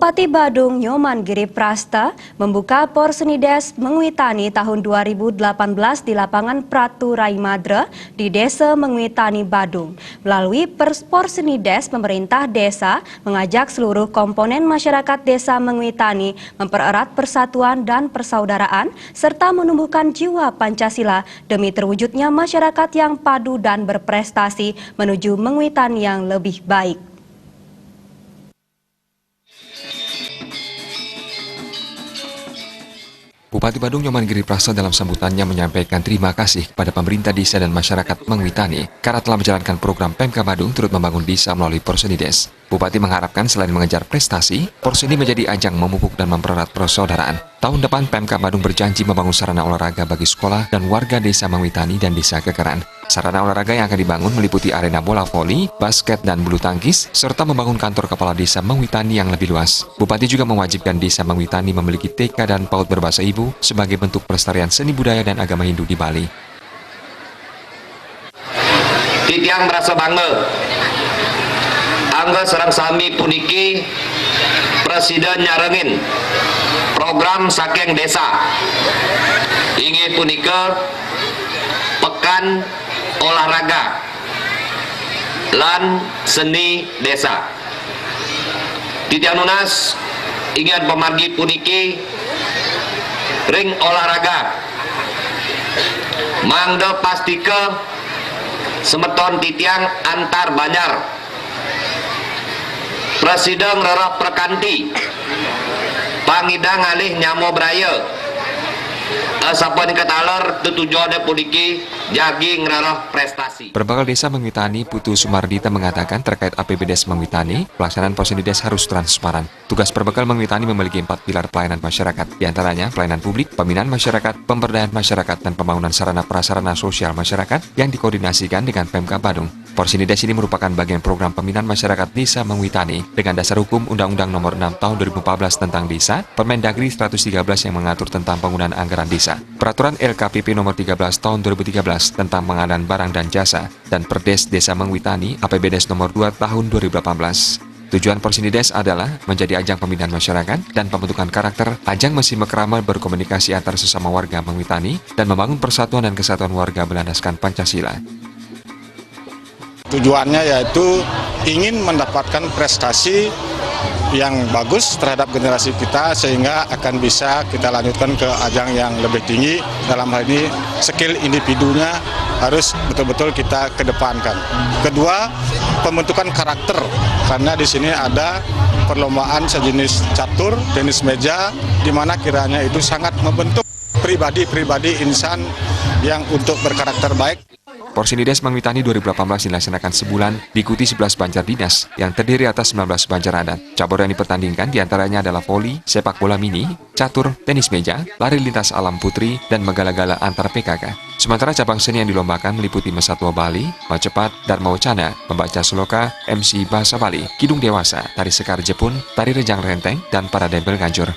Bupati Badung Nyoman Giri Prasta membuka Porsenides Mengwitani tahun 2018 di lapangan Pratu Rai Madra di Desa Mengwitani, Badung. Melalui Porsenides, pemerintah desa mengajak seluruh komponen masyarakat Desa Mengwitani mempererat persatuan dan persaudaraan serta menumbuhkan jiwa Pancasila demi terwujudnya masyarakat yang padu dan berprestasi menuju Mengwitani yang lebih baik. Bupati Badung Nyoman Giri Prasta dalam sambutannya menyampaikan terima kasih kepada pemerintah desa dan masyarakat Mengwitani karena telah menjalankan program Pemka Badung turut membangun desa melalui Porsenides. Bupati mengharapkan selain mengejar prestasi, Porseni menjadi ajang memupuk dan mempererat persaudaraan. Tahun depan Pemka Badung berjanji membangun sarana olahraga bagi sekolah dan warga desa Mengwitani dan desa Kekeran. Sarana olahraga yang akan dibangun meliputi arena bola voli, basket, dan bulu tangkis, serta membangun kantor kepala desa Mengwitani yang lebih luas. Bupati juga mewajibkan desa Mengwitani memiliki TK dan PAUD berbahasa Ibu sebagai bentuk pelestarian seni budaya dan agama Hindu di Bali. Titiang merasa bangga. Angga serang sami puniki Presiden nyarengin program saking desa. Ingin punika pekan olahraga lan seni desa. Titiang nunas ingin pemargi puniki ring olahraga. Mangga pastika semeton titiang antar banyar. Presiden rerah perkanti pangidang alih nyamo braya sampun ketaler tujuannya puniki jagi ngerarah prestasi. Perbakal Desa Mengwitani Putu Sumardita mengatakan terkait APBDes Mengwitani, pelaksanaan Porsenides harus transparan. Tugas Perbakal Mengwitani memiliki 4 pilar pelayanan masyarakat, diantaranya pelayanan publik, pembinaan masyarakat, pemberdayaan masyarakat, dan pembangunan sarana prasarana sosial masyarakat yang dikoordinasikan dengan Pemka Badung. Porsenides ini merupakan bagian program pembinaan masyarakat Desa Mengwitani dengan dasar hukum Undang-Undang Nomor 6 Tahun 2014 tentang Desa, Permendagri 113 yang mengatur tentang penggunaan anggaran desa, Peraturan LKPP Nomor 13 Tahun 2013 tentang pengadaan barang dan jasa, dan Perdes Desa Mengwitani APBDes Nomor 2 Tahun 2018. Tujuan Porsenides adalah menjadi ajang pembinaan masyarakat dan pembentukan karakter, ajang mesti mekerama berkomunikasi antar sesama warga Mengwitani, dan membangun persatuan dan kesatuan warga berlandaskan Pancasila. Tujuannya yaitu ingin mendapatkan prestasi yang bagus terhadap generasi kita sehingga akan bisa kita lanjutkan ke ajang yang lebih tinggi. Dalam hal ini skill individunya harus betul-betul kita kedepankan. Kedua, pembentukan karakter karena di sini ada perlombaan sejenis catur, tenis meja di mana kiranya itu sangat membentuk pribadi-pribadi insan yang untuk berkarakter baik. Porsenides Mengwitani 2018 dilaksanakan sebulan, diikuti 11 banjar dinas yang terdiri atas 19 banjar adat. Cabur yang dipertandingkan diantaranya adalah voli, sepak bola mini, catur, tenis meja, lari lintas alam putri, dan megala-gala antar PKK. Sementara cabang seni yang dilombakan meliputi Mesatwa Bali, Macepat, Dharma Wacana, membaca sloka, MC Bahasa Bali, Kidung Dewasa, tari sekar Jepun, tari rejang renteng, dan para dempel ganjur.